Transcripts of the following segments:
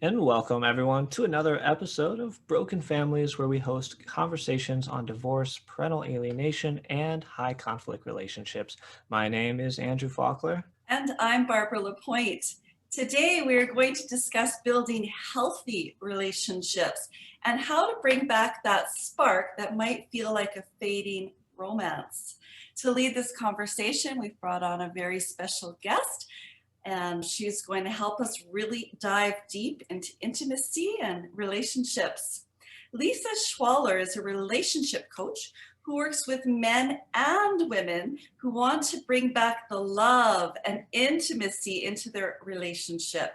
And welcome everyone to another episode of Broken Families, where we host conversations on divorce, parental alienation, and high conflict relationships. My name is Andrew Folkler. And I'm Barbara Pointe. Today we're going to discuss building healthy relationships and how to bring back that spark that might feel like a fading romance. To lead this conversation, we've brought on a very special guest, and she's going to help us really dive deep into intimacy and relationships. Lisa Schwaller is a relationship coach who works with men and women who want to bring back the love and intimacy into their relationship.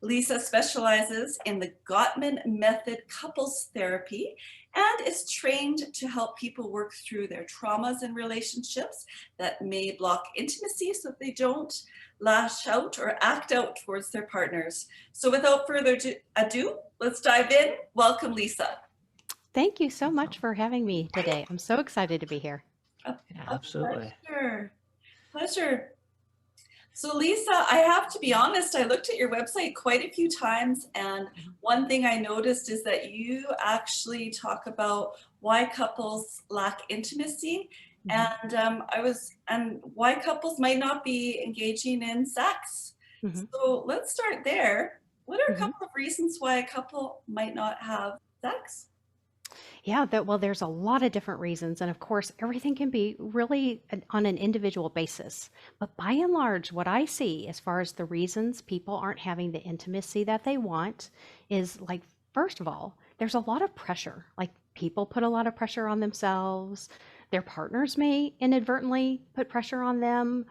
Lisa specializes in the Gottman Method couples therapy and is trained to help people work through their traumas in relationships that may block intimacy so they don't lash out or act out towards their partners. So without further ado, let's dive in. Welcome, Lisa. Thank you so much for having me today. I'm so excited to be here. Yeah, absolutely. Pleasure. So Lisa, I have to be honest, I looked at your website quite a few times, and one thing I noticed is that you actually talk about why couples lack intimacy, and why couples might not be engaging in sex. So let's start there. What are a couple of reasons why a couple might not have sex? Yeah, well, there's a lot of different reasons. And of course, everything can be really on an individual basis. But by and large, what I see as far as the reasons people aren't having the intimacy that they want is like, first of all, there's a lot of pressure. Like people put a lot of pressure on themselves. Their partners may inadvertently put pressure on them.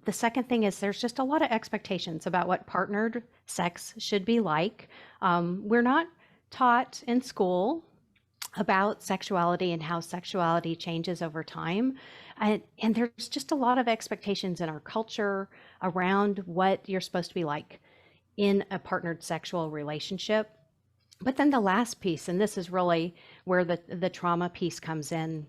The second thing is there's just a lot of expectations about what partnered sex should be like. We're not taught in school about sexuality and how sexuality changes over time. And there's just a lot of expectations in our culture around what you're supposed to be like in a partnered sexual relationship. But then the last piece, and this is really where the trauma piece comes in,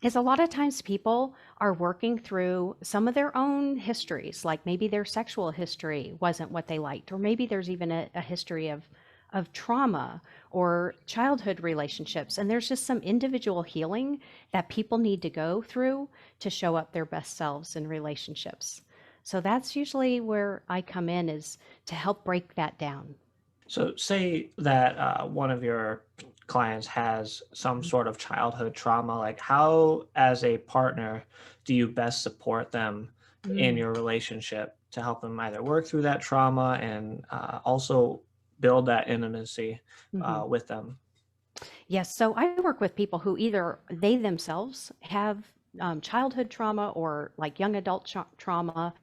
is a lot of times people are working through some of their own histories, like maybe their sexual history wasn't what they liked, or maybe there's even a history of trauma or childhood relationships. And there's just some individual healing that people need to go through to show up their best selves in relationships. So that's usually where I come in, is to help break that down. So say that one of your clients has some sort of childhood trauma, like how, as a partner, do you best support them in your relationship to help them either work through that trauma and also build that intimacy with them? Yes, so I work with people who either they themselves have childhood trauma or like young adult trauma,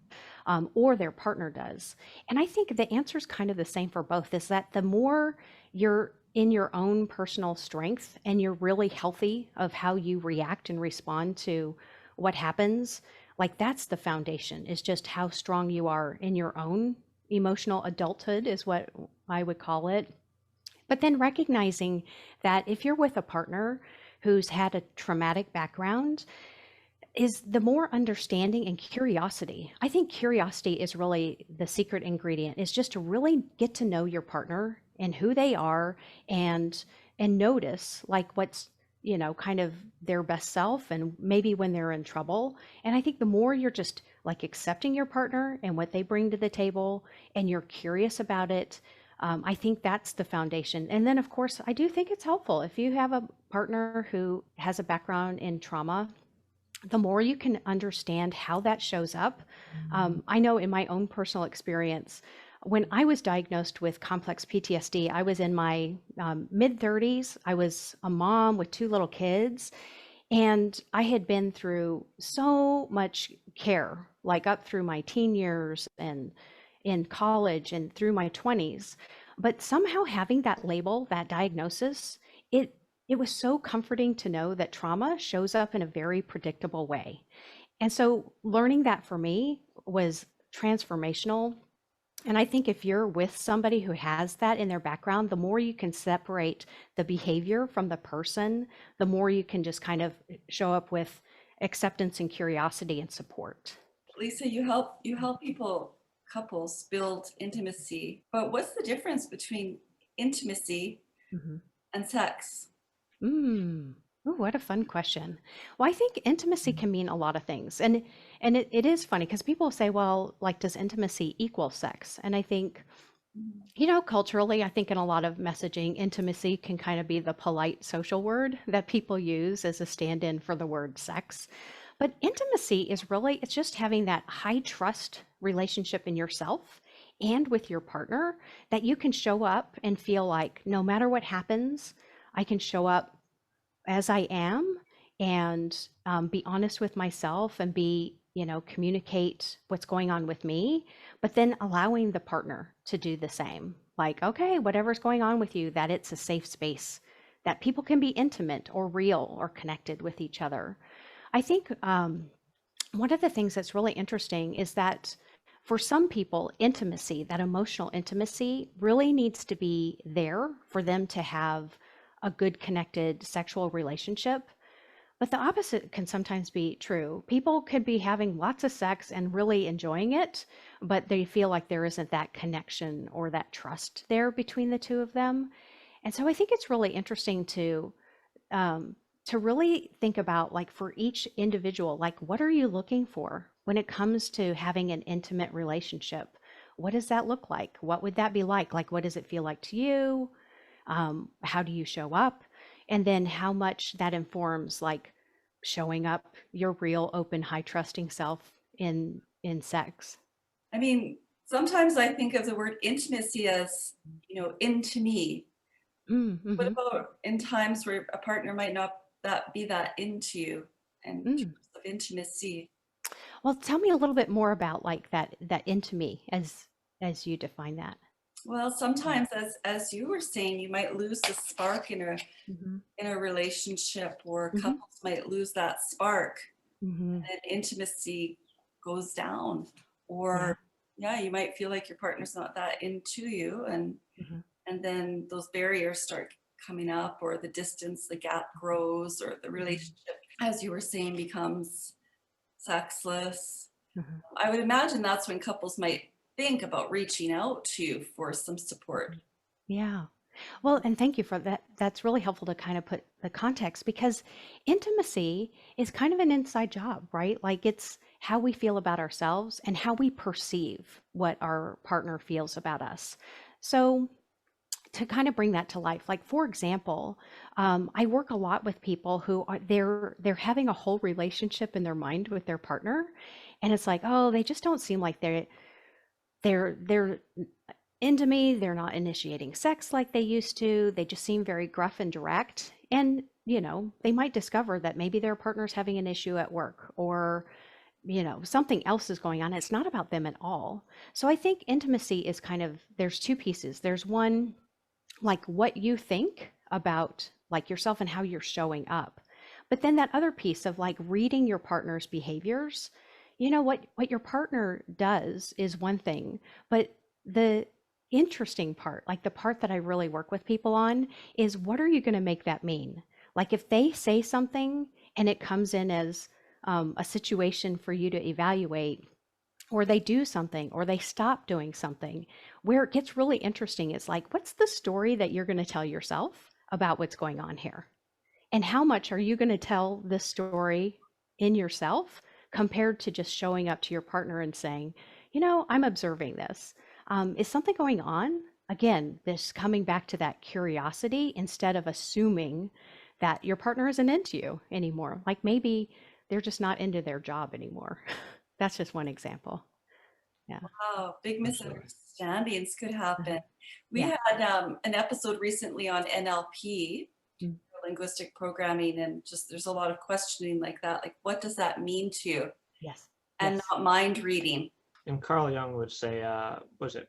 or their partner does. And I think the answer is kind of the same for both, is that the more you're in your own personal strength and you're really healthy of how you react and respond to what happens, like that's the foundation, is just how strong you are in your own emotional adulthood, is what I would call it. But then recognizing that if you're with a partner who's had a traumatic background, is the more understanding and curiosity. I think curiosity is really the secret ingredient, is just to really get to know your partner and who they are, and notice like what's, kind of their best self, and maybe when they're in trouble. And I think the more you're just like accepting your partner and what they bring to the table, and you're curious about it, I think that's the foundation. And then, of course, I do think it's helpful if you have a partner who has a background in trauma. The more you can understand how that shows up. I know in my own personal experience, when I was diagnosed with complex PTSD, I was in my mid 30s. I was a mom with 2 little kids, and I had been through so much care, like up through my teen years and in college and through my 20s. But somehow having that label, that diagnosis, it was so comforting to know that trauma shows up in a very predictable way. And so learning that for me was transformational. And I think if you're with somebody who has that in their background, the more you can separate the behavior from the person, the more you can just kind of show up with acceptance and curiosity and support. Lisa, you help people couples build intimacy, but what's the difference between intimacy Mhm. and sex? Mm. Ooh, what a fun question. Well, I think intimacy can mean a lot of things. And it is funny because people say, well, like, does intimacy equal sex? And I think, culturally, I think in a lot of messaging, intimacy can kind of be the polite social word that people use as a stand-in for the word sex. But intimacy is really, it's just having that high trust relationship in yourself and with your partner that you can show up and feel like no matter what happens, I can show up as I am and be honest with myself and communicate what's going on with me, but then allowing the partner to do the same. Like, okay, whatever's going on with you, that it's a safe space, that people can be intimate or real or connected with each other. I think one of the things that's really interesting is that for some people, intimacy, that emotional intimacy, really needs to be there for them to have a good connected sexual relationship. But the opposite can sometimes be true. People could be having lots of sex and really enjoying it, but they feel like there isn't that connection or that trust there between the two of them. And so I think it's really interesting um, to really think about, like, for each individual, like, what are you looking for when it comes to having an intimate relationship? What does that look like? What would that be like? Like, what does it feel like to you? How do you show up? And then how much that informs, like, showing up your real, open, high trusting self in sex. I mean, sometimes I think of the word intimacy as, into me. What Mm-hmm. about in times where a partner might not be that into you and Mm. terms of intimacy? Well, tell me a little bit more about, like, that into me as you define that. Well, sometimes, as you were saying, you might lose the spark Mm-hmm. in a relationship, or Mm-hmm. couples might lose that spark, Mm-hmm. and intimacy goes down. Yeah. Or yeah, you might feel like your partner's not that into you, Mm-hmm. and then those barriers start coming up, or the distance, the gap grows, or the Mm-hmm. relationship, as you were saying, becomes sexless. Mm-hmm. I would imagine that's when couples might think about reaching out to you for some support. Yeah. Well, and thank you for that. That's really helpful to kind of put the context, because intimacy is kind of an inside job, right? Like, it's how we feel about ourselves and how we perceive what our partner feels about us. So, to kind of bring that to life, like, for example, I work a lot with people who are they're having a whole relationship in their mind with their partner, and it's like, oh, they just don't seem like they're into me. They're not initiating sex like they used to. They just seem very gruff and direct. And, they might discover that maybe their partner's having an issue at work, or, something else is going on. It's not about them at all. So I think intimacy is kind of, there's two pieces. There's one, like, what you think about, like, yourself and how you're showing up. But then that other piece of, like, reading your partner's behaviors. What your partner does is one thing, but the interesting part, like the part that I really work with people on, is what are you going to make that mean? Like, if they say something and it comes in as a situation for you to evaluate, or they do something, or they stop doing something, where it gets really interesting is, like, what's the story that you're going to tell yourself about what's going on here? And how much are you going to tell this story in yourself compared to just showing up to your partner and saying, I'm observing this. Is something going on? Again, this coming back to that curiosity instead of assuming that your partner isn't into you anymore. Like, maybe they're just not into their job anymore. That's just one example. Yeah. Wow, big Absolutely. misunderstandings could happen. We Yeah. had an episode recently on NLP, Mm. linguistic programming, and just there's a lot of questioning like that, like what does that mean to you? Yes. And Yes. not mind reading. And Carl Jung would say, was it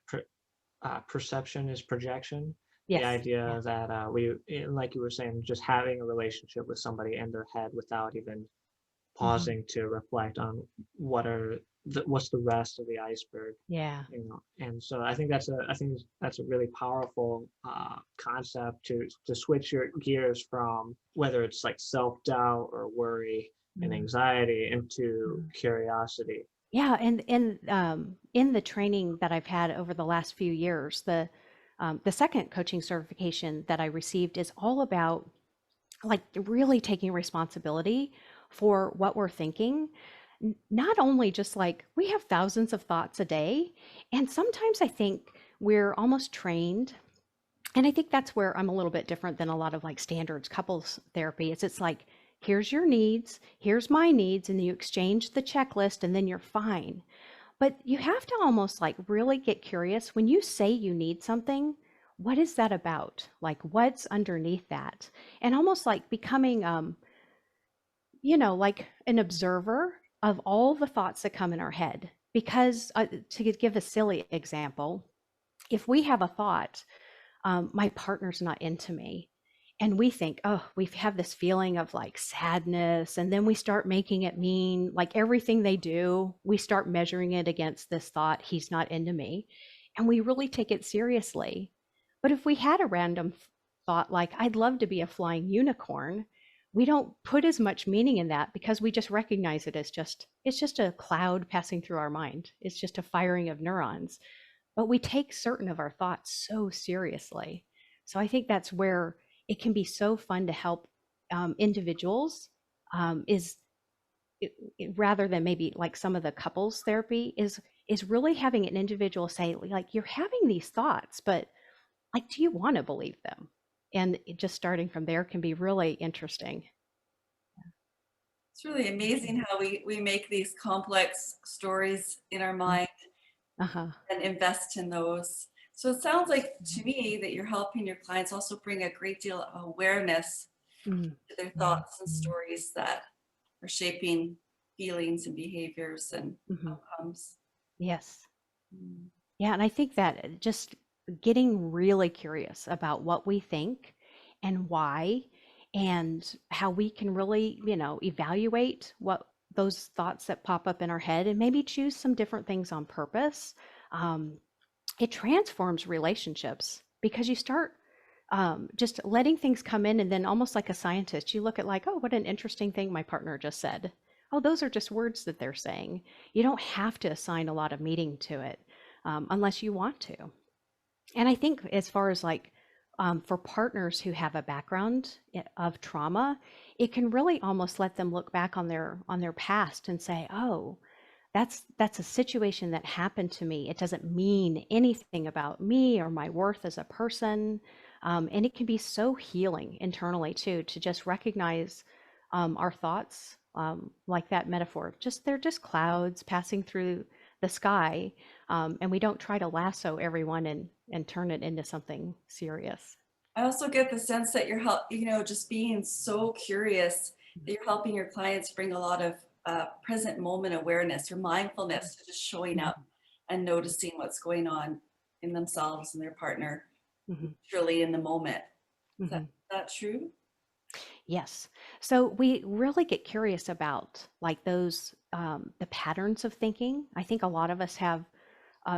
perception is projection? The Yes. Yeah. idea that like you were saying, just having a relationship with somebody in their head without even Hmm. pausing to reflect on what's the rest of the iceberg, Yeah. And so I think that's a really powerful concept to switch your gears from whether it's like self-doubt or worry and Mm. anxiety into Mm. curiosity. Yeah, and in the training that I've had over the last few years, the second coaching certification that I received is all about like really taking responsibility for what we're thinking. Not only just like we have thousands of thoughts a day, and sometimes I think we're almost trained, and I think that's where I'm a little bit different than a lot of like standards couples therapy. It's like, here's your needs, here's my needs, and you exchange the checklist and then you're fine. But you have to almost like really get curious when you say you need something, what is that about? Like what's underneath that? And almost like becoming like an observer of all the thoughts that come in our head. Because to give a silly example, if we have a thought, my partner's not into me. And we think, oh, we have this feeling of like sadness. And then we start making it mean like everything they do, we start measuring it against this thought, he's not into me. And we really take it seriously. But if we had a random thought like, I'd love to be a flying unicorn, we don't put as much meaning in that because we just recognize it as it's just a cloud passing through our mind. It's just a firing of neurons, but we take certain of our thoughts so seriously. So I think that's where it can be so fun to help individuals is rather than maybe like some of the couples therapy is really having an individual say like you're having these thoughts, but like do you want to believe them? And just starting from there can be really interesting. It's really amazing how we make these complex stories in our mind Uh-huh. and invest in those. So it sounds like to me that you're helping your clients also bring a great deal of awareness Mm. to their thoughts and stories that are shaping feelings and behaviors and Hmm. outcomes. Yes. Mm. Yeah, and I think that just getting really curious about what we think and why, and how we can really, evaluate what those thoughts that pop up in our head and maybe choose some different things on purpose. Um, it transforms relationships because you start just letting things come in, and then almost like a scientist, you look at like, oh, what an interesting thing my partner just said. Oh, those are just words that they're saying. You don't have to assign a lot of meaning to it unless you want to. And I think as far as like for partners who have a background of trauma, it can really almost let them look back on their past and say, oh, that's a situation that happened to me. It doesn't mean anything about me or my worth as a person. And it can be so healing internally too, to just recognize our thoughts, like that metaphor. Just they're just clouds passing through the sky, and we don't try to lasso everyone and turn it into something serious. I also get the sense that just being so curious that you're helping your clients bring a lot of present moment awareness or mindfulness to just showing up and noticing what's going on in themselves and their partner, Mhm. truly in the moment. Is Mhm. that true? Yes. So we really get curious about like those the patterns of thinking. I think a lot of us have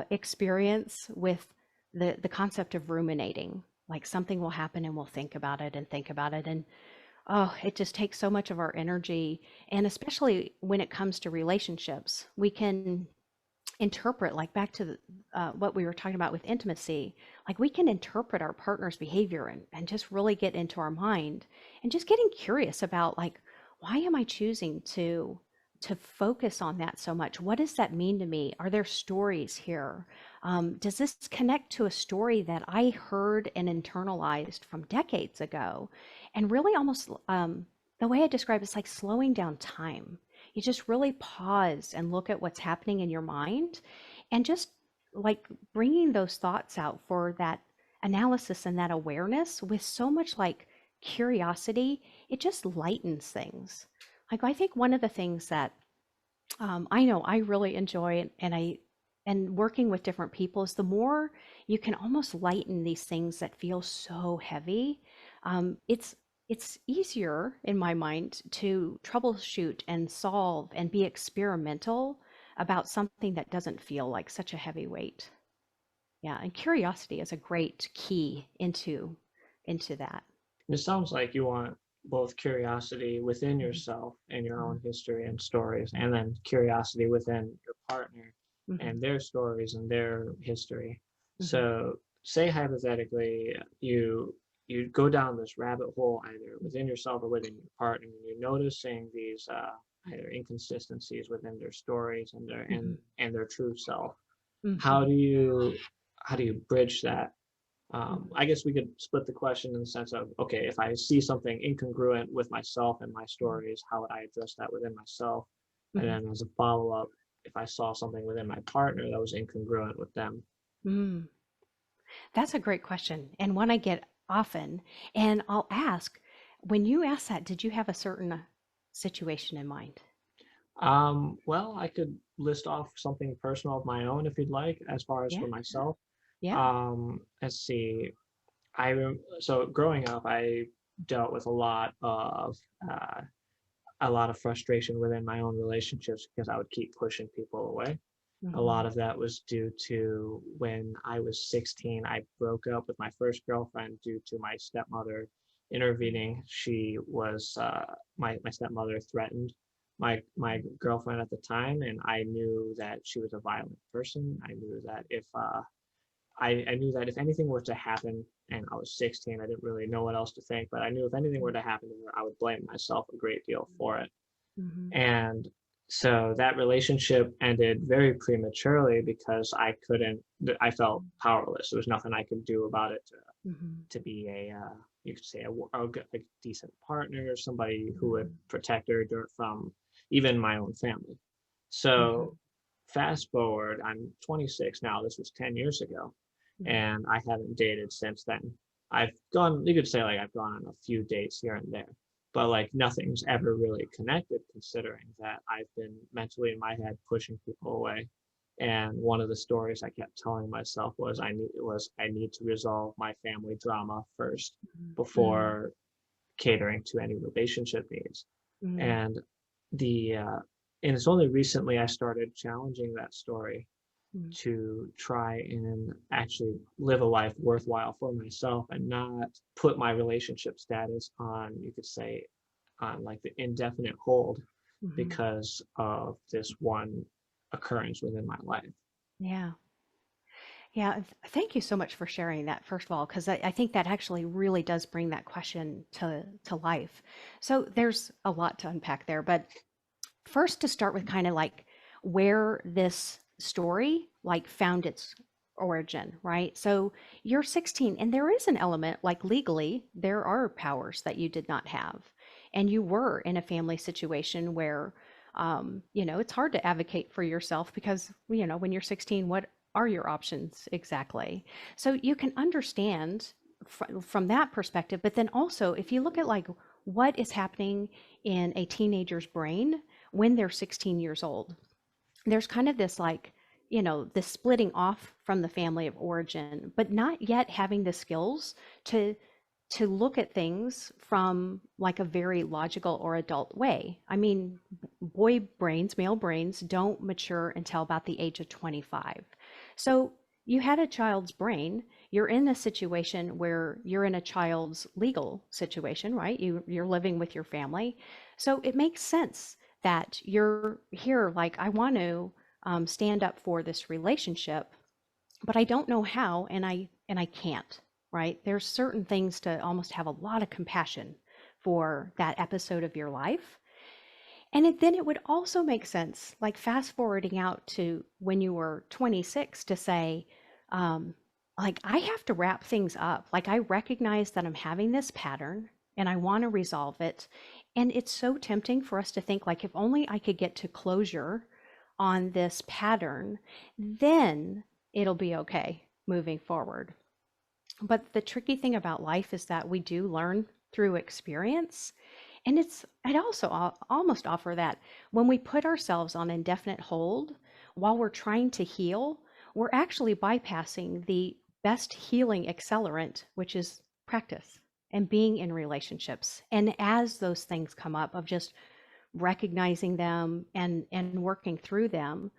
experience with the concept of ruminating. Like something will happen and we'll think about it and think about it, and oh, it just takes so much of our energy. And especially when it comes to relationships, we can interpret, like back to what we were talking about with intimacy, like we can interpret our partner's behavior and just really get into our mind, and just getting curious about like, why am I choosing to focus on that so much? What does that mean to me? Are there stories here? Does this connect to a story that I heard and internalized from decades ago? And really almost the way I describe it's like slowing down time. You just really pause and look at what's happening in your mind, and just like bringing those thoughts out for that analysis and that awareness with so much like curiosity, it just lightens things. Like I think one of the things that I know I really enjoy, and working with different people, is the more you can almost lighten these things that feel so heavy. It's easier in my mind to troubleshoot and solve and be experimental about something that doesn't feel like such a heavy weight. Yeah, and curiosity is a great key into that. It sounds like you want both curiosity within Mhm. yourself and your Mhm. own history and stories, and then curiosity within your partner Mhm. and their stories and their history. Mhm. So, say hypothetically, you go down this rabbit hole either within yourself or within your partner, and you're noticing these either inconsistencies within their stories and Mhm. their true self. How Mhm. do you bridge that? Mhm. I guess we could split the question in the sense of, okay, if I see something incongruent with myself and my Mhm. stories, how would I address that within myself? And Mhm. then as a follow up, if I saw something within my partner that was incongruent with them. Mm. That's a great question and one I get often. And I'll ask, when you ask that, did you have a certain situation in mind? Well, I could list off something personal of my own if you'd like, as far as Yeah. for myself. Yeah. Let's see. So growing up, I dealt with uh, a lot of frustration within my own relationships because I would keep pushing people away. A lot Mhm. of that was due to when I was 16, I broke up with my first girlfriend due to my stepmother intervening. She was my stepmother threatened my girlfriend at the time, and I knew that she was a violent person. I knew that if I knew that if anything were to happen, and I was 16, I didn't really know what else to think, but I knew if anything were to happen to her, I would blame myself a great deal for it. Mhm. And so that relationship ended very prematurely because I felt powerless. There was nothing I could do about it Mhm. to be you could say a decent partner, somebody who would Mhm. protect her from even my own family. So Mhm. fast forward, I'm 26 now. This was 10 years ago, Mhm. and I haven't dated since then. You could say like I've gone on a few dates here and there, but like nothing's ever really connected considering that I've been mentally in my head pushing people away. And one of the stories I kept telling myself I need to resolve my family drama first Mhm. before catering to any relationship needs. Mhm. And the and it's only recently I started challenging that story Mhm. to try and actually live a life worthwhile for myself and not put my relationship status on, you could say, on like the indefinite hold Mhm. because of this one occurrence within my life. Yeah. Yeah. Thank you so much for sharing that, first of all, because I think that actually really does bring that question to life. So there's a lot to unpack there, but first to start with kind of like where this story like found its origin, right? So you're 16 and there is an element like legally there are powers that you did not have. And you were in a family situation where it's hard to advocate for yourself because when you're 16, what are your options exactly? So you can understand from that perspective, but then also if you look at like what is happening in a teenager's brain when they're 16 years old, there's kind of this like, this splitting off from the family of origin, but not yet having the skills to look at things from like a very logical or adult way. I mean, male brains don't mature until about the age of 25. So you had a child's brain, you're in a situation where you're in a child's legal situation, right? You're living with your family. So it makes sense that you're here like, I want to stand up for this relationship, but I don't know how, and I can't, right? There's certain things to almost have a lot of compassion for that episode of your life. And then it would also make sense, like fast forwarding out to when you were 26, to say, um, like, I have to wrap things up. Like, I recognize that I'm having this pattern and I want to resolve it. And it's so tempting for us to think, like, if only I could get to closure on this pattern, then it'll be okay moving forward. But the tricky thing about life is that we do learn through experience. And I'd also almost offer that when we put ourselves on indefinite hold while we're trying to heal, we're actually bypassing the best healing accelerant, which is practice and being in relationships. And as those things come up, of just recognizing them and working through them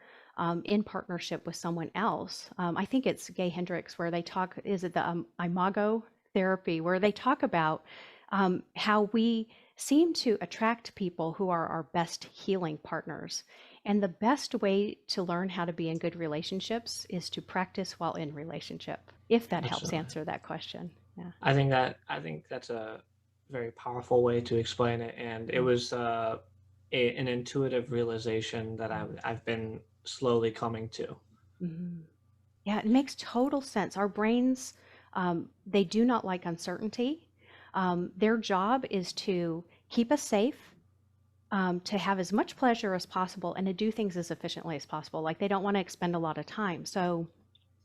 in partnership with someone else. I think it's Gay Hendricks where they talk, is it the imago therapy, where they talk about how we seem to attract people who are our best healing partners. And the best way to learn how to be in good relationships is to practice while in relationship, if that helps Absolutely. answer that question. Yeah. I think that's a very powerful way to explain it, and it Mm, was an intuitive realization that I've been slowly coming to. mhm. Yeah, it makes total sense. Our brains, they do not like uncertainty. Their job is to keep us safe, to have as much pleasure as possible, and to do things as efficiently as possible. Like they don't want to expend a lot of time. So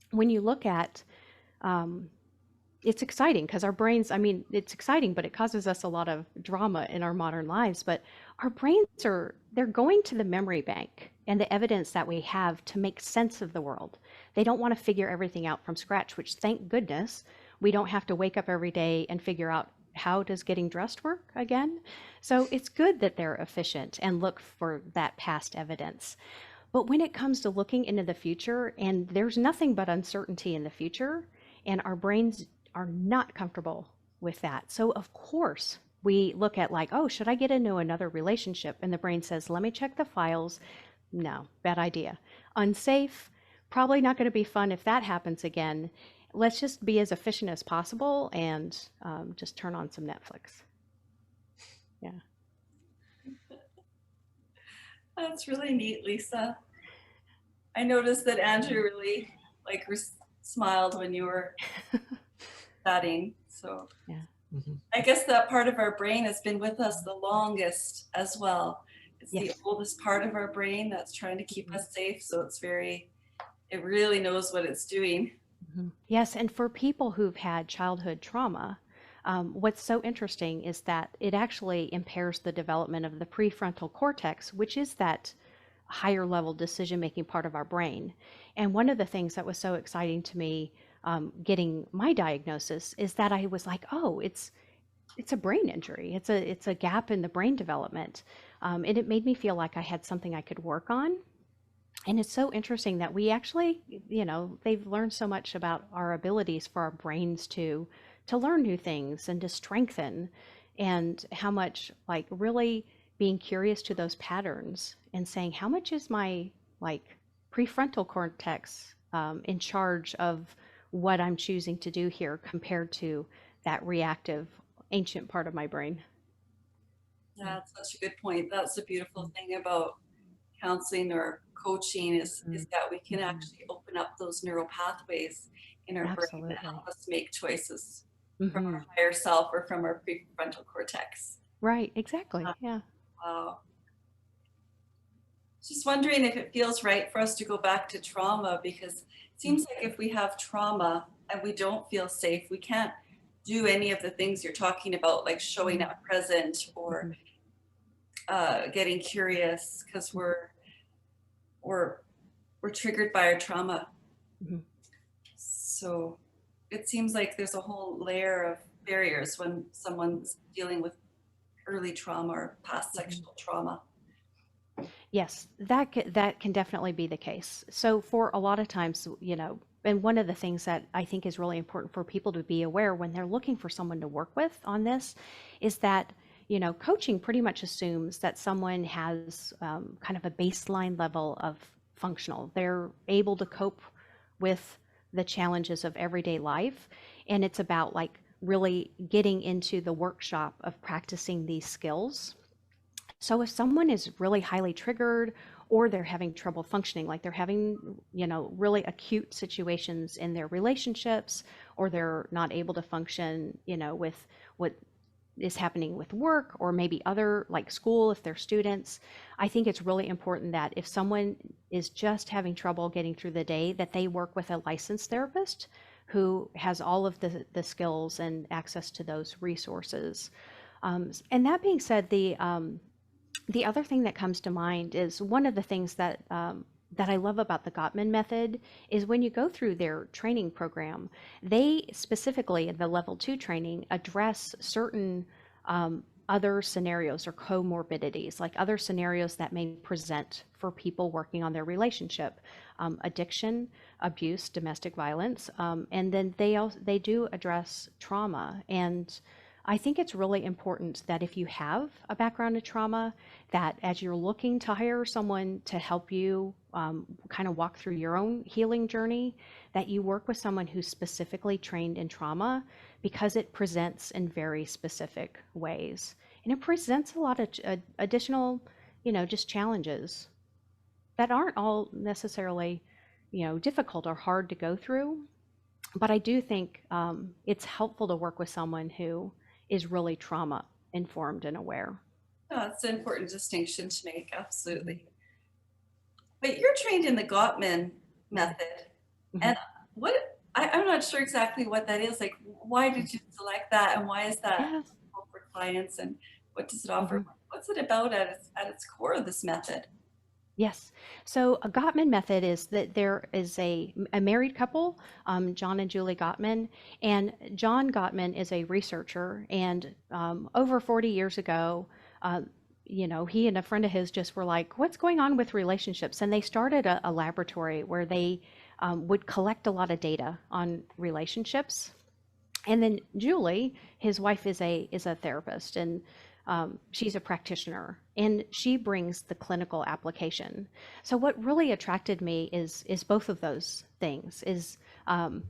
when you look at, um, it's exciting because our brains, I mean, it's exciting, but it causes us a lot of drama in our modern lives. But our brains they're going to the memory bank and the evidence that we have to make sense of the world. They don't want to figure everything out from scratch, which thank goodness we don't have to wake up every day and figure out how does getting dressed work again. So it's good that they're efficient and look for that past evidence. But when it comes to looking into the future, and there's nothing but uncertainty in the future, and our brains are not comfortable with that. So, of course, we look at like, oh, should I get into another relationship? And the brain says, let me check the files. No, bad idea. Unsafe, probably not going to be fun if that happens again. Let's just be as efficient as possible and just turn on some Netflix. Yeah. That's really neat, Lisa. I noticed that Andrew really like smiled when you were chatting. So Yeah. Mhm. I guess that part of our brain has been with us the longest as well. It's the Yes. oldest part of our brain that's trying to keep Mhm. us safe. So it really knows what it's doing. Mhm. Yes, and for people who've had childhood trauma, what's so interesting is that it actually impairs the development of the prefrontal cortex, which is that higher level decision making part of our brain. And one of the things that was so exciting to me getting my diagnosis is that I was like, oh, it's a brain injury. It's a gap in the brain development, and it made me feel like I had something I could work on. And it's so interesting that we actually, they've learned so much about our abilities for our brains to learn new things and to strengthen, and how much like really being curious to those patterns and saying how much is my like prefrontal cortex in charge of what I'm choosing to do here compared to that reactive ancient part of my brain. Yeah, that's such a good point. That's the beautiful thing about counseling or coaching is that we can Mhm. actually open up those neural pathways in our brain that Absolutely. help us make choices from Hmm. our higher self or from our prefrontal cortex. Right, exactly. Uh, Yeah. Wow. Just wondering if it feels right for us to go back to trauma because it seems like if we have trauma and we don't feel safe, we can't do any of the things you're talking about, like showing Mhm. up present or Mhm. getting curious because we're we're triggered by our trauma. Mhm. So it seems like there's a whole layer of barriers when someone's dealing with early trauma or past Mhm. sexual trauma. Yes, that can definitely be the case. So for a lot of times, and one of the things that I think is really important for people to be aware when they're looking for someone to work with on this is that, coaching pretty much assumes that someone has kind of a baseline level of functional. They're able to cope with the challenges of everyday life. And it's about like really getting into the workshop of practicing these skills. So if someone is really highly triggered or they're having trouble functioning, like they're having, really acute situations in their relationships, or they're not able to function, with what is happening with work or maybe other like school if they're students, I think it's really important that if someone is just having trouble getting through the day, that they work with a licensed therapist who has all of the skills and access to those resources. And that being said, the other thing that comes to mind is one of the things that I love about the Gottman Method is when you go through their training program, they specifically in the level 2 training address certain other scenarios or comorbidities, like other scenarios that may present for people working on their relationship, addiction, abuse, domestic violence, and then they do address trauma. And I think it's really important that if you have a background of trauma, that as you're looking to hire someone to help you kind of walk through your own healing journey, that you work with someone who's specifically trained in trauma, because it presents in very specific ways. And it presents a lot of additional, just challenges that aren't all necessarily, difficult or hard to go through. But I do think it's helpful to work with someone who is really trauma informed and aware. Oh, that's an important distinction to make, absolutely. But you're trained in the Gottman Method, and I'm not sure exactly what that is. Like, why did you select that, and why is that Yes. helpful for clients, and what does it offer? What's it about at its core, this method? Yes. So a Gottman method is that there is a married couple, John and Julie Gottman, and John Gottman is a researcher. And over 40 years ago, he and a friend of his just were like, "What's going on with relationships?" And they started a laboratory where they would collect a lot of data on relationships. And then Julie, his wife, is a therapist, and she's a practitioner, and she brings the clinical application. So what really attracted me is both of those things. I'm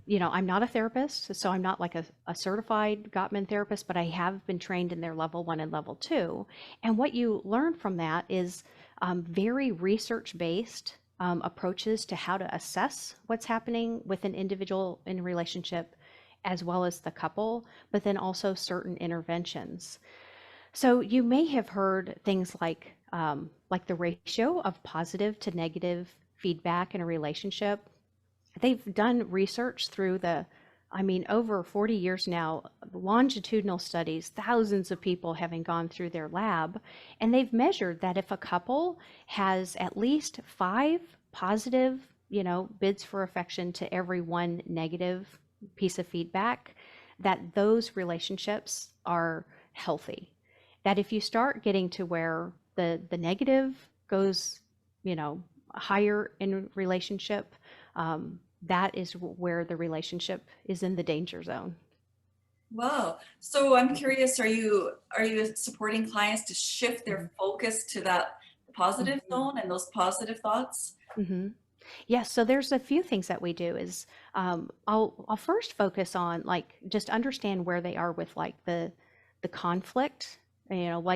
not a therapist, so I'm not like a certified Gottman therapist, but I have been trained in their level 1 and level 2. And what you learn from that is very research-based approaches to how to assess what's happening with an individual in a relationship, as well as the couple, but then also certain interventions. So you may have heard things like the ratio of positive to negative feedback in a relationship. They've done research through over 40 years now, longitudinal studies, thousands of people having gone through their lab, and they've measured that if a couple has at least 5 positive, bids for affection to every 1 negative piece of feedback, that those relationships are healthy. That if you start getting to where the negative goes, higher in relationship, that is where the relationship is in the danger zone. Wow. So I'm curious, are you supporting clients to shift their focus to that positive zone and those positive thoughts? Yes, so there's a few things that we do is I'll first focus on just understand where they are with the conflict,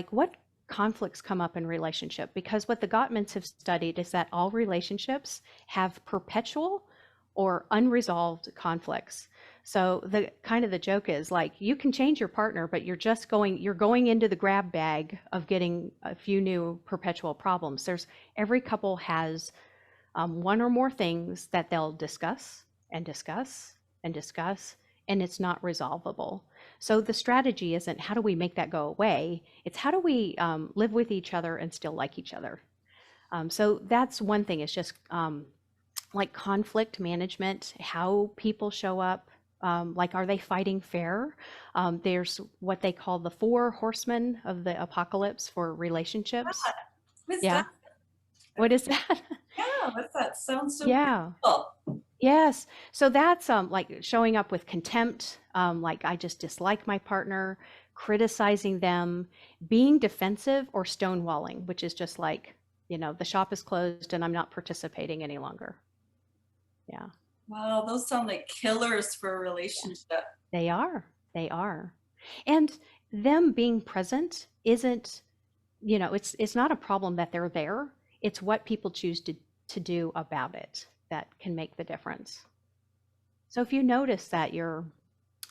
what conflicts come up in relationship, because what the Gottmans have studied is that all relationships have perpetual or unresolved conflicts. So the joke is you can change your partner, but you're going into the grab bag of getting a few new perpetual problems. Every couple has one or more things that they'll discuss and discuss and discuss, and it's not resolvable. So the strategy isn't how do we make that go away, it's how do we live with each other and still like each other. So that's one thing, it's just conflict management, how people show up, are they fighting fair? There's what they call the 4 horsemen of the apocalypse for relationships. Yeah. What is that? Yeah, what's that? Sounds so Yeah. beautiful. Yes. So that's showing up with contempt, I just dislike my partner, criticizing them, being defensive, or stonewalling, which is just the shop is closed and I'm not participating any longer. Yeah. Wow, those sound like killers for a relationship. They are. They are. And them being present isn't, it's not a problem that they're there. It's what people choose to do about it that can make the difference. So if you notice that you're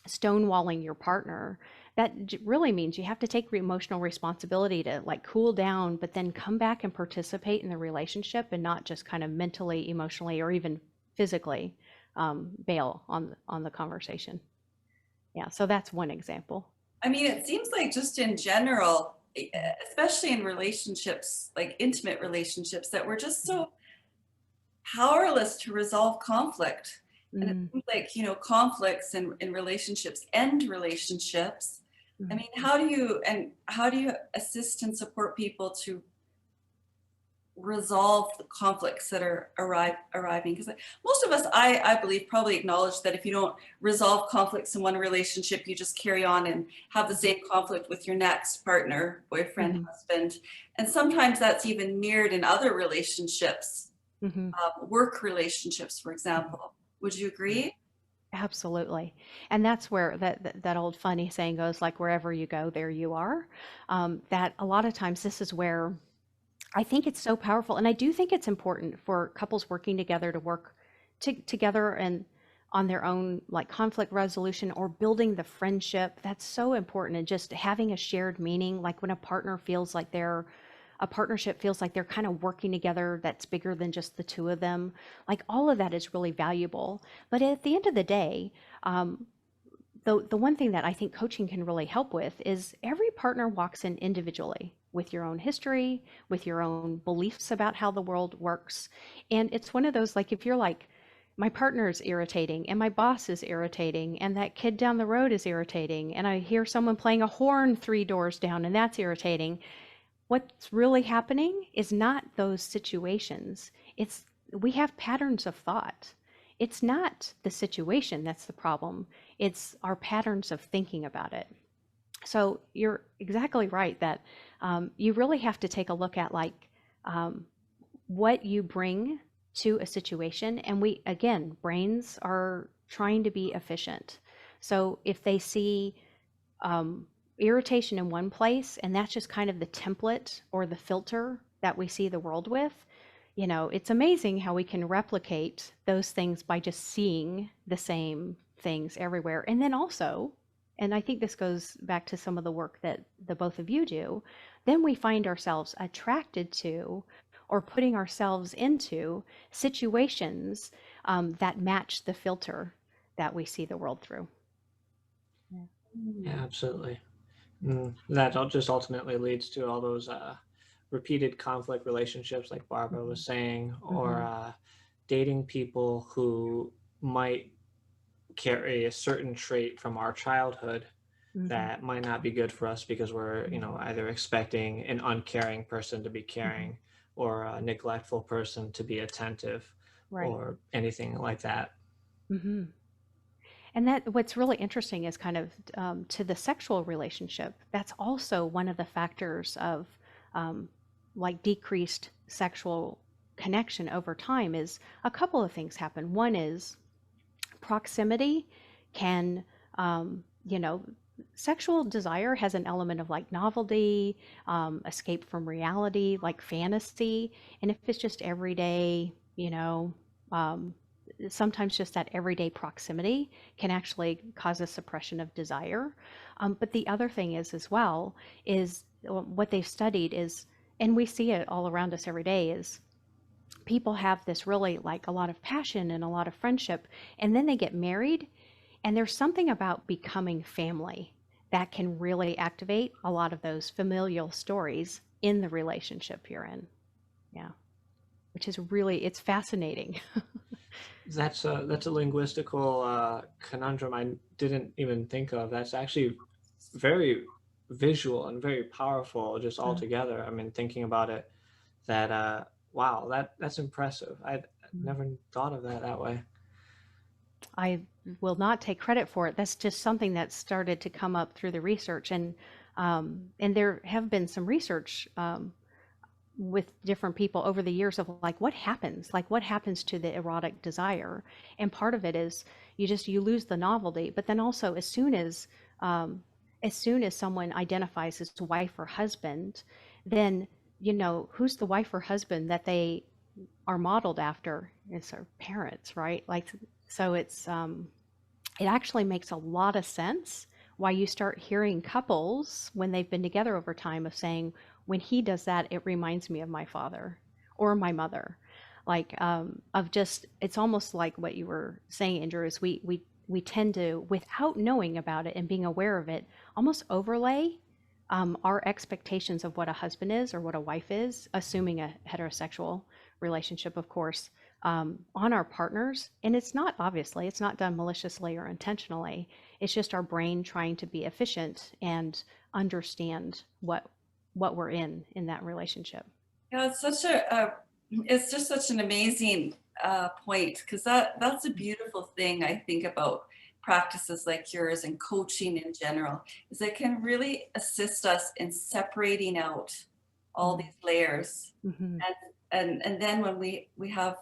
stonewalling your partner, that really means you have to take emotional responsibility to cool down, but then come back and participate in the relationship and not just kind of mentally, emotionally, or even physically bail on the conversation. Yeah, so that's one example. I mean, it seems like just in general, especially in relationships, like intimate relationships, that we're just so powerless to resolve conflict. And it seems like, conflicts in relationships end relationships. I mean, how do you assist and support people to resolve the conflicts that are arriving? Because most of us, I believe, probably acknowledge that if you don't resolve conflicts in one relationship, you just carry on and have the same conflict with your next partner, boyfriend, Mhm. husband. And sometimes that's even mirrored in other relationships, Mhm. work relationships, for example. Would you agree? Absolutely. And that's where that old funny saying goes, like, wherever you go, there you are. That a lot of times this is where I think it's so powerful. And I do think it's important for couples working together to work together and on their own, like conflict resolution or building the friendship. That's so important. And just having a shared meaning, like when a partnership feels like they're kind of working together that's bigger than just the two of them. Like all of that is really valuable. But at the end of the day, um, the one thing that I think coaching can really help with is every partner walks in individually with your own history, with your own beliefs about how the world works. And it's one of those, like, if you're like, my partner is irritating and my boss is irritating and that kid down the road is irritating and I hear someone playing a horn 3 doors down and that's irritating. What's really happening is not those situations. It's we have patterns of thought. It's not the situation that's the problem. It's our patterns of thinking about it. So you're exactly right that you really have to take a look at like um, what you bring to a situation. And we, again, brains are trying to be efficient. So if they see um, irritation in one place, and that's just kind of the template or the filter that we see the world with. It's amazing how we can replicate those things by just seeing the same things everywhere. And then also, and I think this goes back to some of the work that the both of you do, then we find ourselves attracted to or putting ourselves into situations that match the filter that we see the world through. Yeah. Yeah, absolutely. That just ultimately leads to all those repeated conflict relationships, like Barbara was saying, or Mhm. dating people who might carry a certain trait from our childhood Mhm. that might not be good for us because we're, Mhm. either expecting an uncaring person to be Mhm. caring or a neglectful person to be attentive Right. or anything like that. Mhm. And that what's really interesting is kind of to the sexual relationship. That's also one of the factors of um, like decreased sexual connection over time. Is a couple of things happen. One is proximity can, you know, sexual desire has an element of like novelty, escape from reality, like fantasy. And if it's just everyday, um, sometimes just that everyday proximity can actually cause a suppression of desire. But the other thing is, as well, is what they've studied is, and we see it all around us every day, is people have this really like a lot of passion and a lot of friendship, and then they get married, and there's something about becoming family that can really activate a lot of those familial stories in the relationship you're in. Yeah, which is really, it's fascinating. That's a linguistical conundrum I didn't even think of. That's actually very visual and very powerful just altogether. I mean, thinking about it, that wow, that's impressive. I'd never thought of that way. I will not take credit for it. That's just something that started to come up through the research, and there have been some research with different people over the years of like what happens to the erotic desire. And part of it is you lose the novelty, but then also um, as soon as someone identifies as wife or husband, then who's the wife or husband that they are modeled after? It's our parents, right? Like, so it actually makes a lot of sense why you start hearing couples when they've been together over time of saying, when he does that, it reminds me of my father or my mother. Like, of just, it's almost like what you were saying, Andrew, is we tend to, without knowing about it and being aware of it, almost overlay our expectations of what a husband is or what a wife is, assuming a heterosexual relationship, of course, on our partners. And it's not done maliciously or intentionally. It's just our brain trying to be efficient and understand what we're in that relationship. Yeah, it's just such an amazing point, because that's a beautiful thing I think about practices like yours and coaching in general, is it can really assist us in separating out all these layers, Mm-hmm. and then when we have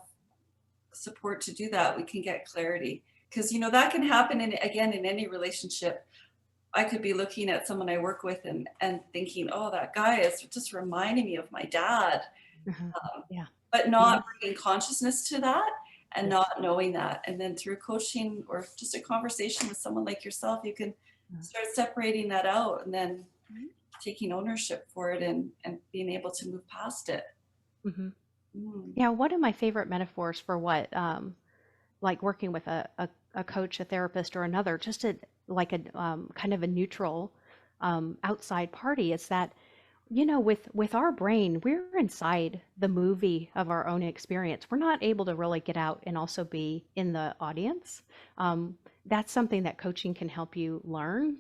support to do that, we can get clarity, because that can happen again in any relationship. I could be looking at someone I work with and thinking, oh, that guy is just reminding me of my dad, Uh-huh. um, Yeah. but Yeah. not bringing consciousness to that and Yes. not knowing that. And then through coaching or just a conversation with someone like yourself, you can start separating that out and then taking ownership for it and being able to move past it. Mm-hmm. Mm. Yeah, one of my favorite metaphors for what like working with a coach, a therapist, or another, just like a kind of a neutral outside party, is that, with our brain, we're inside the movie of our own experience. We're not able to really get out and also be in the audience. That's something that coaching can help you learn.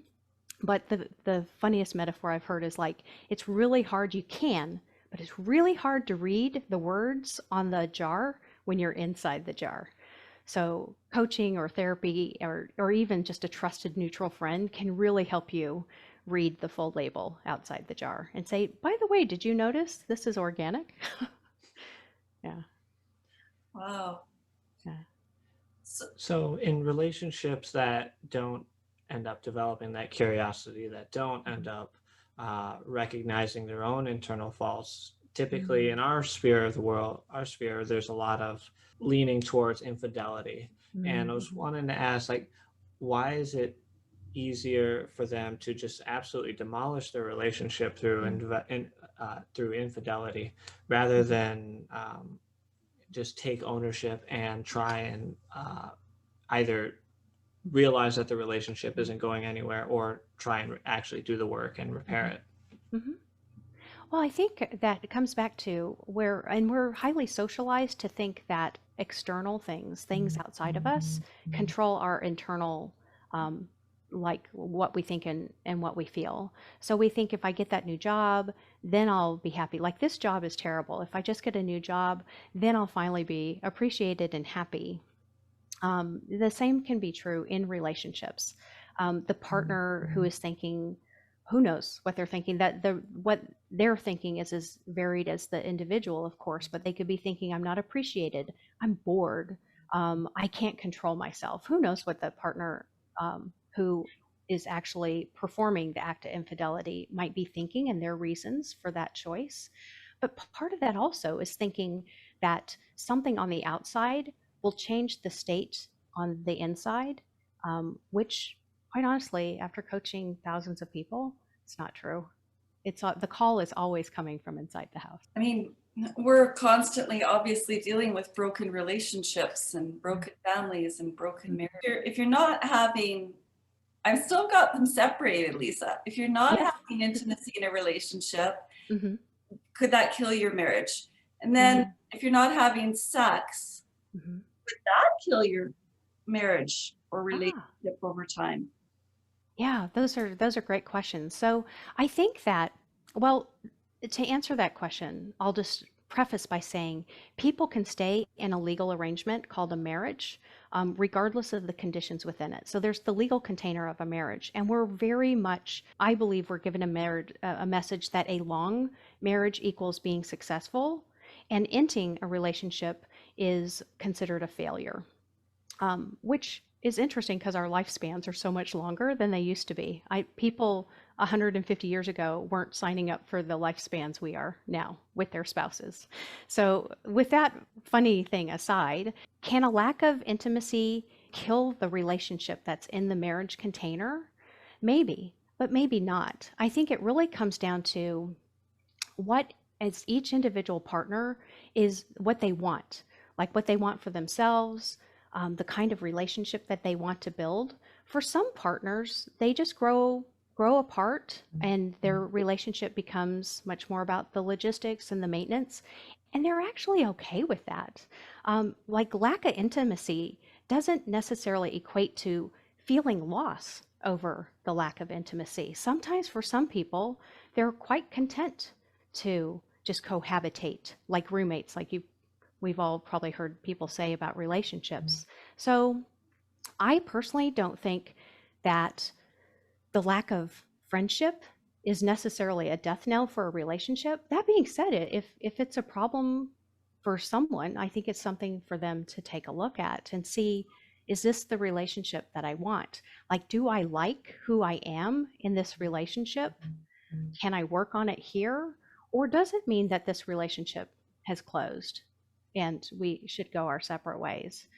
But the funniest metaphor I've heard is like, it's really hard, but it's really hard to read the words on the jar when you're inside the jar. So coaching or therapy or even just a trusted neutral friend can really help you read the full label outside the jar and say, by the way, did you notice this is organic? Yeah. Wow. Yeah. So in relationships that don't end up developing that curiosity, that don't end up recognizing their own internal faults, typically in our sphere of the world, our sphere, there's a lot of leaning towards infidelity. And I was wanting to ask, like, why is it easier for them to just absolutely demolish their relationship through infidelity rather than just take ownership and try and either realize that the relationship isn't going anywhere or try and actually do the work and repair it? Mhm. Well, I think that it comes back to we're highly socialized to think that external things outside of us, control our internal, um, like what we think and what we feel. So we think if I get that new job, then I'll be happy. Like this job is terrible. If I just get a new job, then I'll finally be appreciated and happy. The same can be true in relationships. The partner who is thinking, who knows what they're thinking, that what they're thinking is as varied as the individual, of course, but they could be thinking, I'm not appreciated, I'm bored, I can't control myself. Who knows what the partner who is actually performing the act of infidelity might be thinking and their reasons for that choice. But part of that also is thinking that something on the outside will change the state on the inside, which, quite honestly, after coaching thousands of people, it's not true. The call is always coming from inside the house. I mean, we're constantly obviously dealing with broken relationships and broken families and broken marriage. If you're not having, I've still got them separated, Lisa. If you're not Yeah. having intimacy in a relationship, Mm-hmm. could that kill your marriage? And then if you're not having sex, Mm-hmm. could that kill your marriage or Ah, relationship over time? yeah, those are great questions. So I think that, well, to answer that question, I'll just preface by saying people can stay in a legal arrangement called a marriage, regardless of the conditions within it. So there's the legal container of a marriage, and we're very much, I believe, we're given a message that a long marriage equals being successful, and ending a relationship is considered a failure, which is interesting because our lifespans are so much longer than they used to be. People 150 years ago weren't signing up for the lifespans we are now with their spouses. So, with that funny thing aside, can a lack of intimacy kill the relationship that's in the marriage container? Maybe, but maybe not. I think it really comes down to what, as each individual partner, is what they want, like what they want for themselves, the kind of relationship that they want to build. For some partners, they just grow apart and their relationship becomes much more about the logistics and the maintenance, and they're actually okay with that. Like lack of intimacy doesn't necessarily equate to feeling loss over the lack of intimacy. Sometimes for some people, they're quite content to just cohabitate like roommates, like we've all probably heard people say about relationships. So I personally don't think that the lack of friendship is necessarily a death knell for a relationship. That being said, if it's a problem for someone, I think it's something for them to take a look at and see, is this the relationship that I want? Like, do I like who I am in this relationship? Can I work on it here? Or does it mean that this relationship has closed and we should go our separate ways?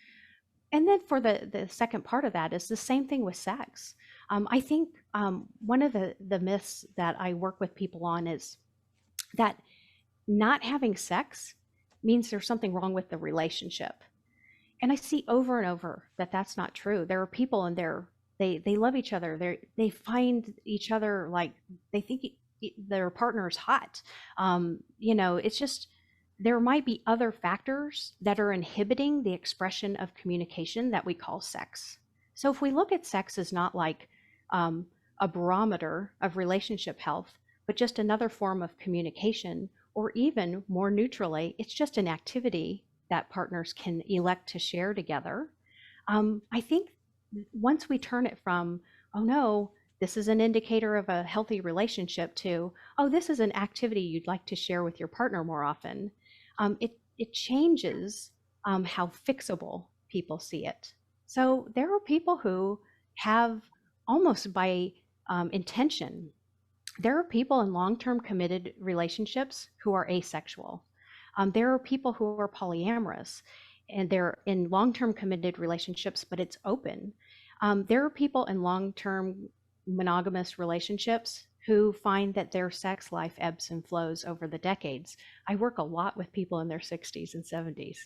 And then for the second part of that is the same thing with sex. I think one of the myths that I work with people on is that not having sex means there's something wrong with the relationship. And I see over and over that that's not true. There are people and they love each other. They find each other, like, they think their partner is hot. It's just, there might be other factors that are inhibiting the expression of communication that we call sex. So if we look at sex as not like a barometer of relationship health, but just another form of communication, or even more neutrally, it's just an activity that partners can elect to share together. I think once we turn it from, oh no, this is an indicator of a healthy relationship, to, oh, this is an activity you'd like to share with your partner more often, it changes how fixable people see it. So there are people who have, almost by intention, there are people in long-term committed relationships who are asexual. There are people who are polyamorous and they're in long-term committed relationships, but it's open. There are people in long-term monogamous relationships who find that their sex life ebbs and flows over the decades. I work a lot with people in their 60s and 70s.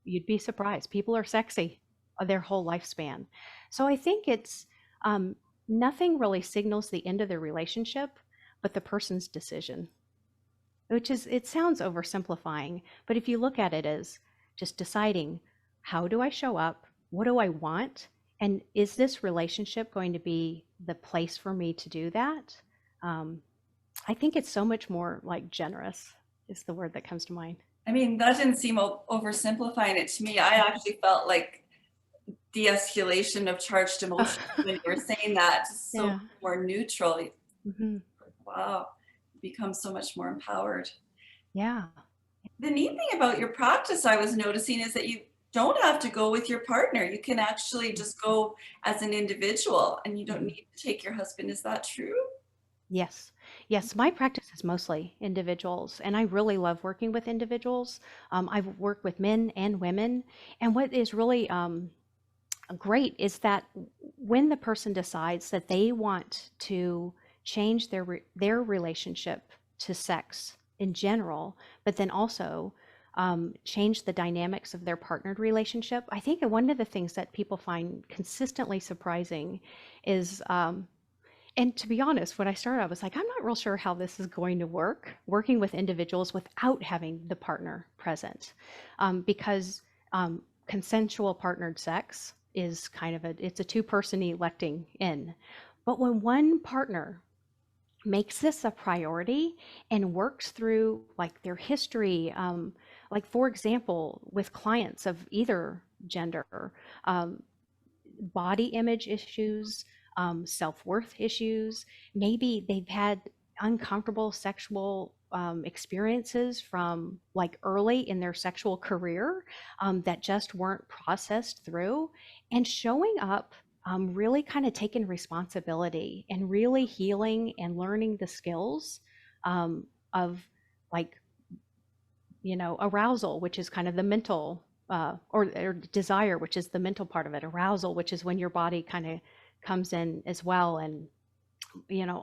You'd be surprised. People are sexy their whole lifespan. So I think it's nothing really signals the end of the relationship, but the person's decision, which is, it sounds oversimplifying, but if you look at it as just deciding, how do I show up? What do I want? And is this relationship going to be the place for me to do that? I think it's so much more like generous is the word that comes to mind. I mean, that didn't seem oversimplifying it to me. I actually felt like de-escalation of charged emotions when you were saying that, just so Yeah. more neutral. Mm-hmm. Wow, you become so much more empowered. Yeah. The neat thing about your practice, I was noticing, is that you don't have to go with your partner. You can actually just go as an individual and you don't need to take your husband. Is that true? Yes. Yes. My practice is mostly individuals, and I really love working with individuals. I've worked with men and women. And what is really great is that when the person decides that they want to change their relationship to sex in general, but then also change the dynamics of their partnered relationship, I think one of the things that people find consistently surprising is, and to be honest, when I started, I was like, I'm not real sure how this is going to work, working with individuals without having the partner present, because consensual partnered sex is kind of it's a two-person electing in. But when one partner makes this a priority and works through like their history, like for example, with clients of either gender, body image issues, self-worth issues, maybe they've had uncomfortable sexual experiences from like early in their sexual career that just weren't processed through, and showing up, really kind of taking responsibility and really healing and learning the skills of like, arousal, which is kind of the mental, or desire, which is the mental part of it, arousal, which is when your body kind of comes in as well, and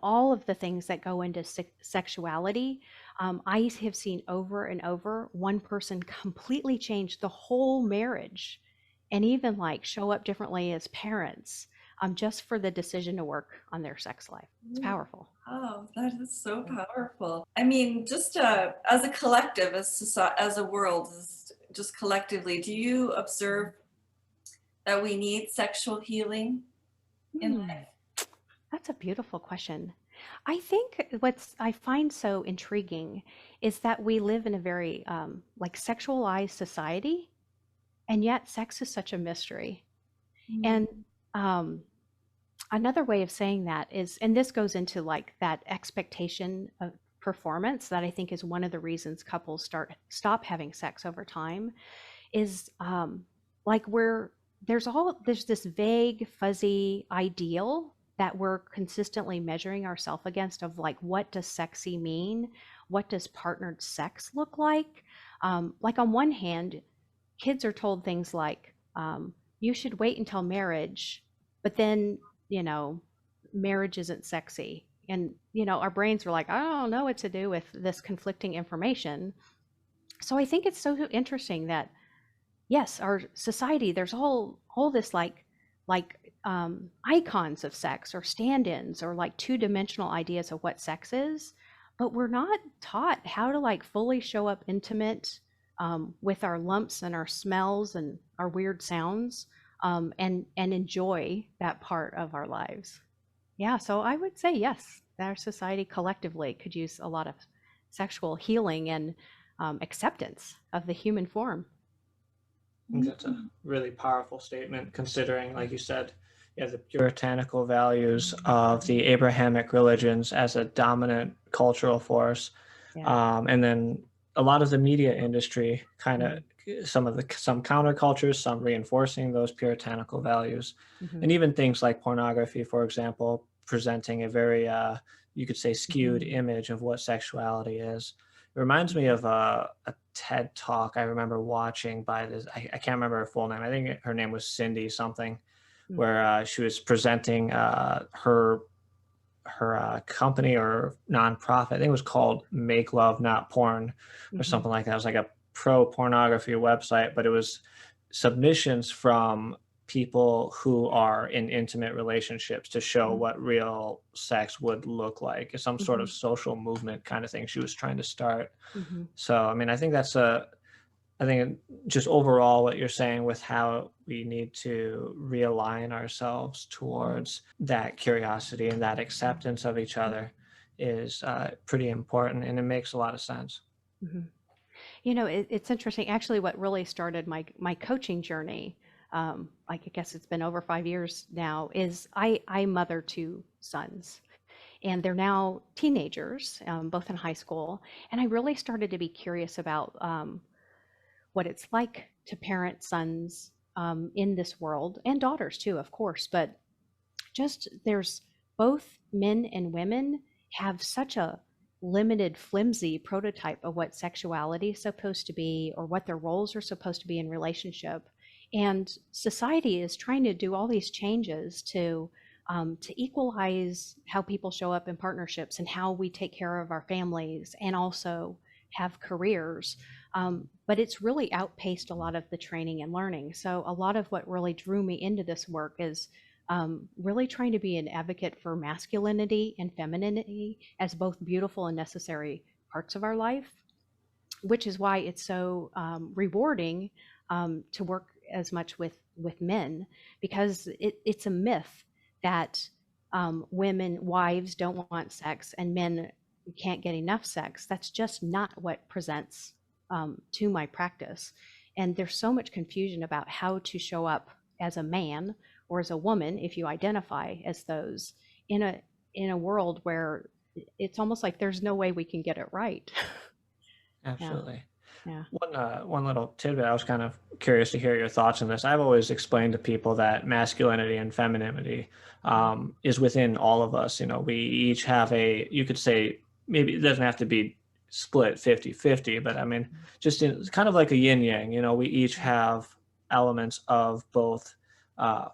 all of the things that go into sexuality. I have seen over and over one person completely change the whole marriage and even like show up differently as parents, just for the decision to work on their sex life. It's powerful. Oh, that is so powerful. I mean, just as a collective, as a world, just collectively, do you observe that we need sexual healing in life? That's a beautiful question. I think what's I find so intriguing is that we live in a very like sexualized society, and yet sex is such a mystery. And Mm. um, another way of saying that is, and this goes into like that expectation of performance that I think is one of the reasons couples stop having sex over time, is like there's this vague fuzzy ideal that we're consistently measuring ourselves against, of like, what does sexy mean, what does partnered sex look like on one hand, kids are told things like, you should wait until marriage, but then, you know, marriage isn't sexy. And, our brains are like, I don't know what to do with this conflicting information. So I think it's so interesting that, yes, our society, there's all this like icons of sex or stand-ins or like two-dimensional ideas of what sex is, but we're not taught how to like fully show up intimate with our lumps and our smells and our weird sounds, and enjoy that part of our lives. Yeah, so I would say yes, our society collectively could use a lot of sexual healing and acceptance of the human form. I think that's a really powerful statement, considering, like you said, you have the puritanical values of the Abrahamic religions as a dominant cultural force, Yeah. and then a lot of the media industry kind of Mm-hmm. some countercultures, some reinforcing those puritanical values, Mm-hmm. and even things like pornography, for example, presenting a very you could say skewed Mm-hmm. image of what sexuality is. It reminds me of a TED talk I remember watching by this. I can't remember her full name. I think her name was Cindy something, where she was presenting her company or nonprofit. I think it was called Make Love Not Porn or Mm-hmm. something like that. It was like a pro pornography website, but it was submissions from people who are in intimate relationships to show Mm-hmm. what real sex would look like. Some sort Mm-hmm. of social movement kind of thing she was trying to start. Mm-hmm. So, I mean, I think just overall what you're saying with how we need to realign ourselves towards that curiosity and that acceptance of each other is pretty important, and it makes a lot of sense. Mm-hmm. It's interesting. Actually, what really started my coaching journey, like I guess it's been over 5 years now, is I mother two sons, and they're now teenagers, both in high school. And I really started to be curious about what it's like to parent sons in this world, and daughters too, of course. But just there's both men and women have such a limited, flimsy prototype of what sexuality is supposed to be or what their roles are supposed to be in relationship. And society is trying to do all these changes to equalize how people show up in partnerships and how we take care of our families and also have careers. But it's really outpaced a lot of the training and learning. So a lot of what really drew me into this work is really trying to be an advocate for masculinity and femininity as both beautiful and necessary parts of our life, which is why it's so rewarding to work as much with men, because it's a myth that wives don't want sex and men can't get enough sex. That's just not what presents to my practice. And there's so much confusion about how to show up as a man or as a woman, if you identify as those, in a world where it's almost like there's no way we can get it right. Yeah, Absolutely. yeah. One little tidbit, I was kind of curious to hear your thoughts on this. I've always explained to people that masculinity and femininity Mhm. is within all of us. You know, we each have you could say, maybe it doesn't have to be split 50-50, but I mean, just in kind of like a yin yang, you know, we each have elements of both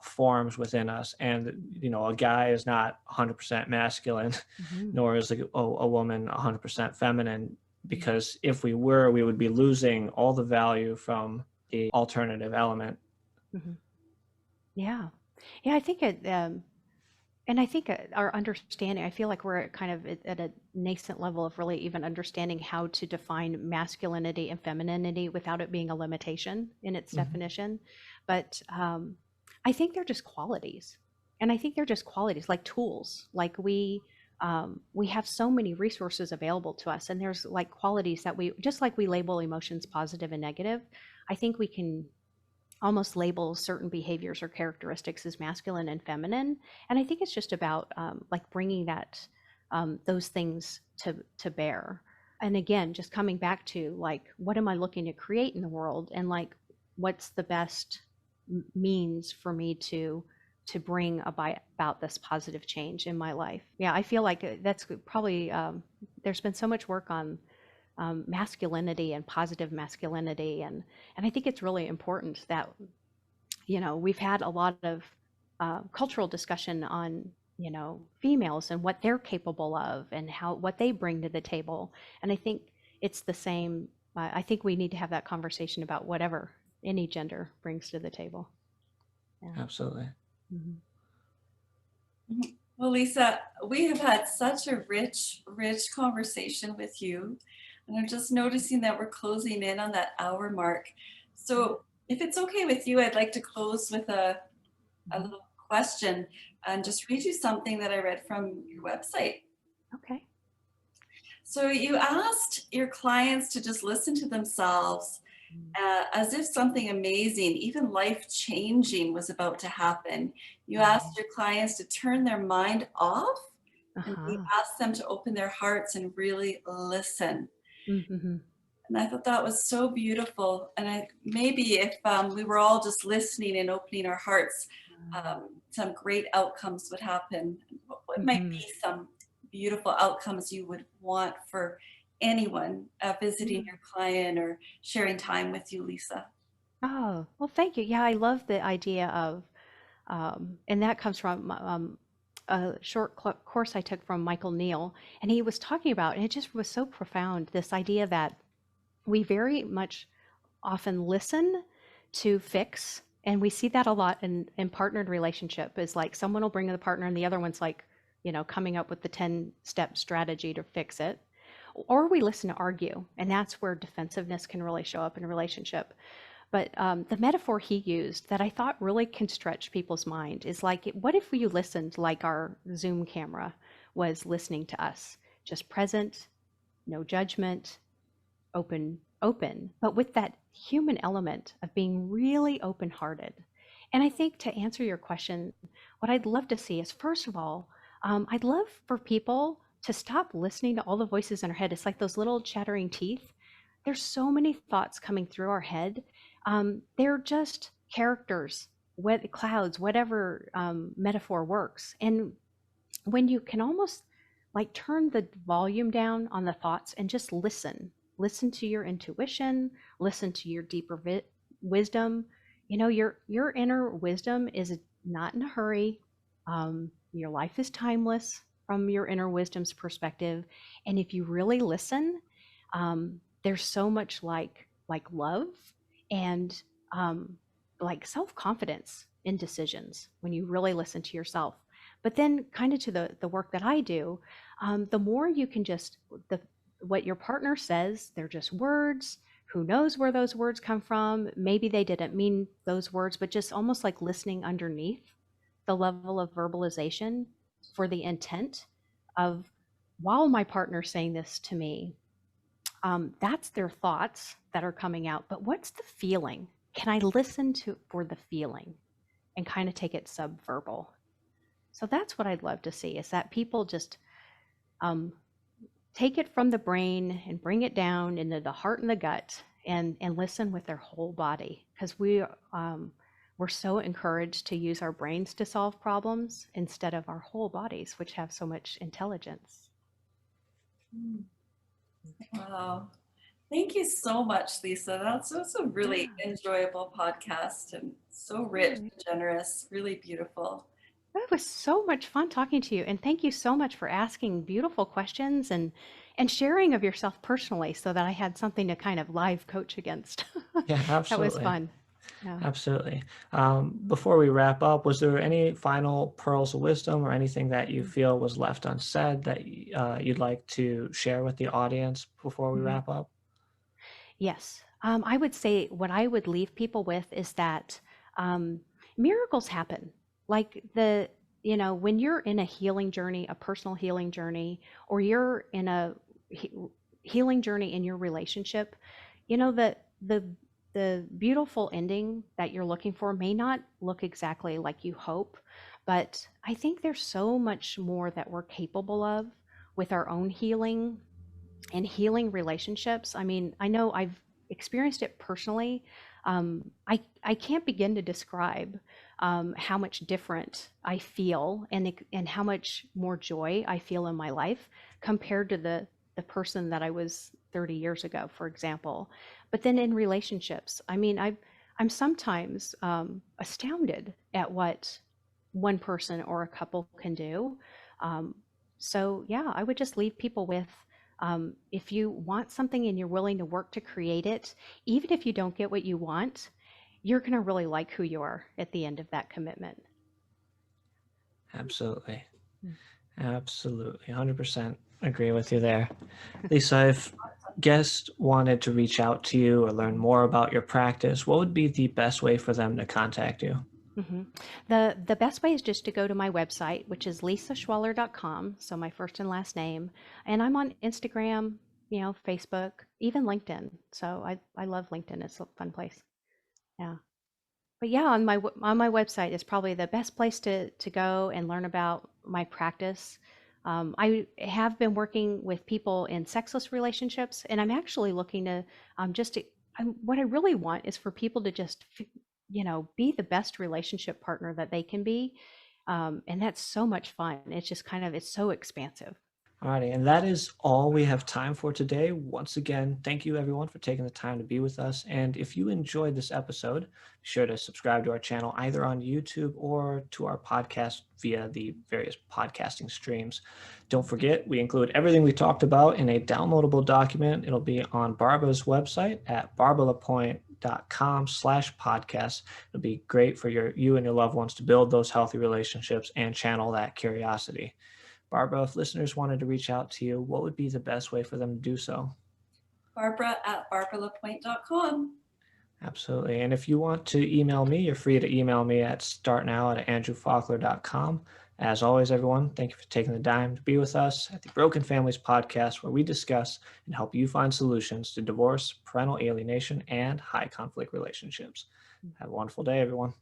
forms within us. And, you know, a guy is not 100% masculine, Mhm. nor is a woman 100% feminine, because if we were, we would be losing all the value from the alternative element. Mhm. Yeah. Yeah, I think and I think our understanding, I feel like we're kind of at a nascent level of really even understanding how to define masculinity and femininity without it being a limitation in its definition. But I think they're just qualities. And I think they're just qualities like tools. Like we have so many resources available to us, and there's like qualities that we, just like we label emotions positive and negative, I think we can almost label certain behaviors or characteristics as masculine and feminine. And I think it's just about like bringing that those things to bear. And again, just coming back to like, what am I looking to create in the world, and like, what's the best means for me to bring about this positive change in my life. Yeah, I feel like that's probably there's been so much work on masculinity and positive masculinity, and I think it's really important that, you know, we've had a lot of cultural discussion on, you know, females and what they're capable of and how what they bring to the table, and I think it's the same. I think we need to have that conversation about whatever any gender brings to the table. Yeah. Absolutely. Mhm. Well, Lisa, we have had such a rich conversation with you. And I'm just noticing that we're closing in on that hour mark. So if it's okay with you, I'd like to close with a little question and just read you something that I read from your website. Okay. So you asked your clients to just listen to themselves as if something amazing, even life-changing, was about to happen. You asked your clients to turn their mind off, and you asked them to open their hearts and really listen. Mm-hmm. And I thought that was so beautiful. And maybe if we were all just listening and opening our hearts, some great outcomes would happen. What might be some beautiful outcomes you would want for anyone visiting your client or sharing time with you, Lisa? Oh, well, thank you. Yeah, I love the idea of, and that comes from a short course I took from Michael Neal, and he was talking about, and it just was so profound, this idea that we very much often listen to fix, and we see that a lot in partnered relationship, is like someone will bring the partner and the other one's like, you know, coming up with the 10-step strategy to fix it. Or we listen to argue, and that's where defensiveness can really show up in a relationship. But the metaphor he used that I thought really can stretch people's mind is like, what if you listened like our Zoom camera was listening to us, just present, no judgment, open, but with that human element of being really open-hearted. And I think, to answer your question, what I'd love to see is, first of all, I'd love for people to stop listening to all the voices in our head. It's like those little chattering teeth. There's so many thoughts coming through our head. They're just characters, clouds, whatever metaphor works. And when you can almost like turn the volume down on the thoughts and just listen to your intuition, listen to your deeper wisdom. You know, your inner wisdom is not in a hurry. Your life is timeless from your inner wisdom's perspective, and if you really listen, there's so much like love and like self-confidence in decisions when you really listen to yourself. But then, kind of to the work that I do, the more you can just what your partner says, they're just words. Who knows where those words come from? Maybe they didn't mean those words, but just almost like listening underneath the level of verbalization for the intent of, while my partner's saying this to me, that's their thoughts that are coming out. But what's the feeling? Can I listen to for the feeling and kind of take it subverbal? So that's what I'd love to see, is that people just take it from the brain and bring it down into the heart and the gut, and listen with their whole body, because we're so encouraged to use our brains to solve problems instead of our whole bodies, which have so much intelligence. Wow. Thank you so much, Lisa. That's a really enjoyable podcast and so rich and generous, really beautiful. It was so much fun talking to you, and thank you so much for asking beautiful questions and sharing of yourself personally, so that I had something to kind of live coach against. Yeah, That was absolutely. fun. Yeah. Absolutely. Before we wrap up, was there any final pearls of wisdom or anything that you feel was left unsaid that you'd like to share with the audience before we wrap up? Yes. I would say what I would leave people with is that miracles happen. Like when you're in a healing journey, a personal healing journey, or you're in a healing journey in your relationship, that the beautiful ending that you're looking for may not look exactly like you hope, but I think there's so much more that we're capable of with our own healing and healing relationships. I mean, I know I've experienced it personally. I can't begin to describe how much different I feel, and how much more joy I feel in my life compared to the person that I was 30 years ago, for example. But then in relationships, I mean, I'm sometimes astounded at what one person or a couple can do. Um, so yeah, I would just leave people with, if you want something and you're willing to work to create it, even if you don't get what you want, you're going to really like who you are at the end of that commitment. Absolutely. Absolutely. 100% agree with you there. Lisa, if guests wanted to reach out to you or learn more about your practice, what would be the best way for them to contact you? Mm-hmm. The best way is just to go to my website, which is lisaschwaller.com, so my first and last name, and I'm on Instagram, Facebook, even LinkedIn. So I love LinkedIn. It's a fun place. Yeah. But yeah, on my website is probably the best place to go and learn about my practice. I have been working with people in sexless relationships, and I'm actually looking to what I really want is for people to just be the best relationship partner that they can be, and that's so much fun. It's just it's so expansive. Alrighty, and that is all we have time for today. Once again, thank you everyone for taking the time to be with us. And if you enjoyed this episode, be sure to subscribe to our channel either on YouTube or to our podcast via the various podcasting streams. Don't forget, we include everything we talked about in a downloadable document. It'll be on Barbara's website at barbaraLapointe.com/podcast. It'll be great for you and your loved ones to build those healthy relationships and channel that curiosity. Barbara, if listeners wanted to reach out to you, what would be the best way for them to do so? Barbara at barbaralapointe.com. Absolutely. And if you want to email me, you're free to email me at startnow@andrewfolkler.com. As always, everyone, thank you for taking the time to be with us at the Broken Families Podcast, where we discuss and help you find solutions to divorce, parental alienation, and high conflict relationships. Have a wonderful day, everyone.